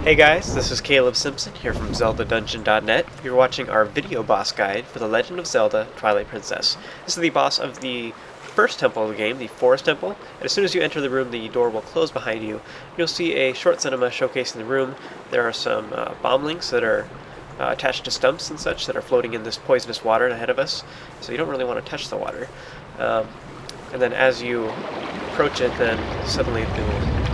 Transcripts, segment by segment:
Hey guys, this is Caleb Simpson here from ZeldaDungeon.net. You're watching our video boss guide for The Legend of Zelda Twilight Princess. This is the boss of the first temple of the game, the Forest Temple, and as soon as you enter the room, the door will close behind you. You'll see a short cinema showcasing the room. There are some bomblings that are attached to stumps and such that are floating in this poisonous water ahead of us, so you don't really want to touch the water. And then as you approach it, then suddenly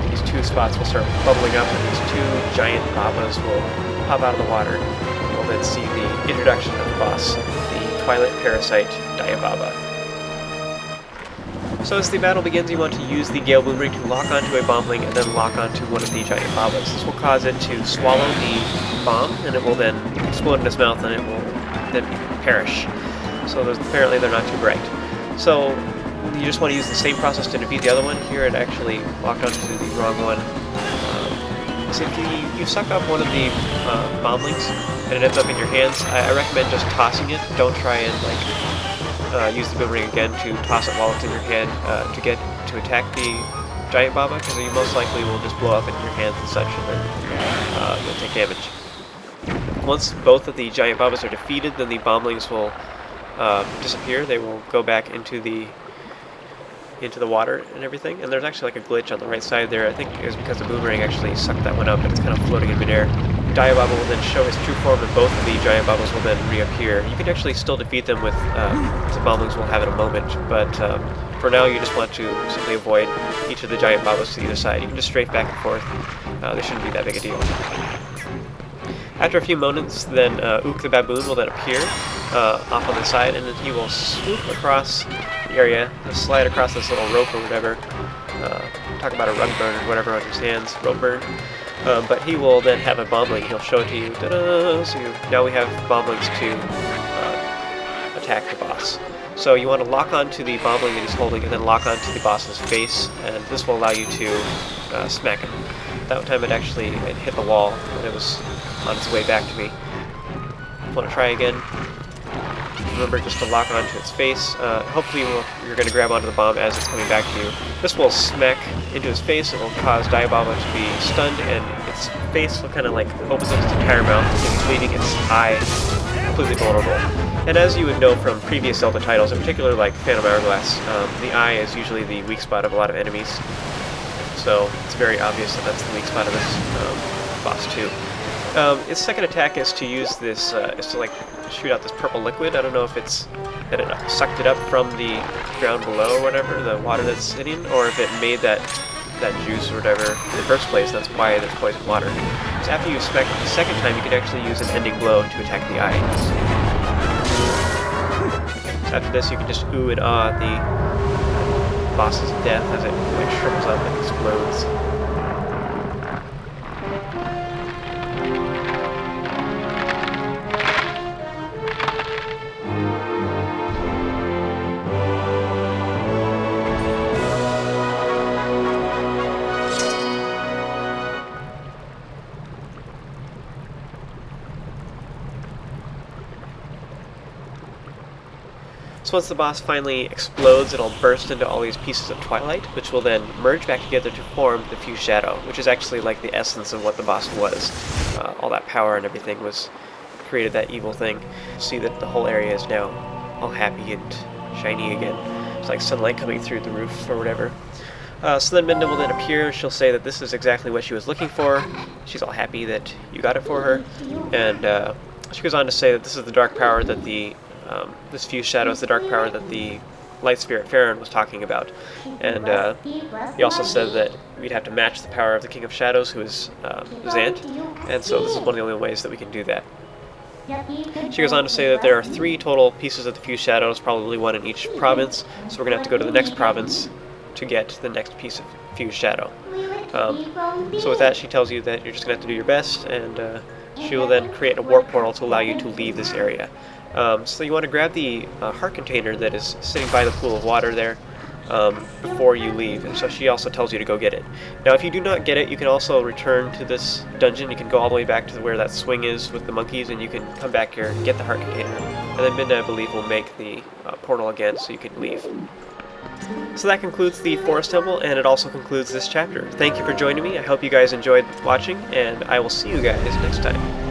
these two spots will start bubbling up, and these two giant babas will pop out of the water. You'll then see the introduction of the boss, the Twilight Parasite, Diababa. So as the battle begins, you want to use the Gale Boomerang to lock onto a bombling and then lock onto one of the giant babas. This will cause it to swallow the bomb, and it will then explode in its mouth, and it will then perish. So apparently they're not too bright. So you just want to use the same process to defeat the other one. Here it actually locked onto the wrong one. So if you suck up one of the bomblings and it ends up in your hands, I recommend just tossing it. Don't try and use the boomerang again to toss it while it's in your hand to attack the giant baba, because you most likely will just blow up in your hands and such, and then you'll take damage. Once both of the giant babas are defeated, then the bomblings will disappear. They will go back into the water and everything, and there's actually like a glitch on the right side there. I think it was because the boomerang actually sucked that one up, but it's kind of floating in midair. Diababa will then show his true form, and both of the giant bubbles will then reappear. You can actually still defeat them with the bomblings we'll have in a moment, but for now you just want to simply avoid each of the giant bubbles to either side. You can just strafe back and forth. They shouldn't be that big a deal. After a few moments, then Ook the Baboon will then appear off on the side, and then he will swoop across the area, slide across this little rope or whatever. Talk about a rug burn or whatever on his hands, rope burn. But he will then have a bombling. He'll show it to you. Ta-da! So now we have bomblings to attack the boss. So you want to lock onto the bombling that he's holding, and then lock onto the boss's face, and this will allow you to smack him. That time it hit the wall when it was on its way back to me. Want to try again? Remember just to lock onto its face. Hopefully you're going to grab onto the bomb as it's coming back to you. This will smack into his face. It will cause Diababa to be stunned, and its face will kind of like opens up its entire mouth, leaving its eye completely vulnerable. And as you would know from previous Zelda titles, in particular like Phantom Hourglass, the eye is usually the weak spot of a lot of enemies. So it's very obvious that that's the weak spot of this boss too. Its second attack is to use this, is to like shoot out this purple liquid. I don't know if it's that it sucked it up from the ground below or whatever, the water that's sitting, or if it made that juice or whatever in the first place. That's why there's poison water. So after you smack it the second time, you can actually use an ending blow to attack the eye. So after this, you can just ooh and ah at the boss's death as it like shrivels up and explodes. So once the boss finally explodes, it'll burst into all these pieces of Twilight, which will then merge back together to form the Fused Shadow, which is actually like the essence of what the boss was. All that power and everything created that evil thing. See that the whole area is now all happy and shiny again. It's like sunlight coming through the roof or whatever. So then Midna will then appear. She'll say that this is exactly what she was looking for. She's all happy that you got it for her. And she goes on to say that this is the dark power that this Fused Shadow is the dark power that the Light Spirit Farron was talking about. And he also said that we'd have to match the power of the King of Shadows, who is Zant, and so this is one of the only ways that we can do that. She goes on to say that there are 3 total pieces of the Fused Shadows, probably 1 in each province, so we're going to have to go to the next province to get the next piece of Fused Shadow. So with that, she tells you that you're just going to have to do your best, and she will then create a warp portal to allow you to leave this area. So you want to grab the heart container that is sitting by the pool of water there before you leave, and so she also tells you to go get it. Now if you do not get it, you can also return to this dungeon. You can go all the way back to where that swing is with the monkeys, and you can come back here and get the heart container. And then Midna, I believe, will make the portal again so you can leave. So that concludes the Forest Temple, and it also concludes this chapter. Thank you for joining me. I hope you guys enjoyed watching, and I will see you guys next time.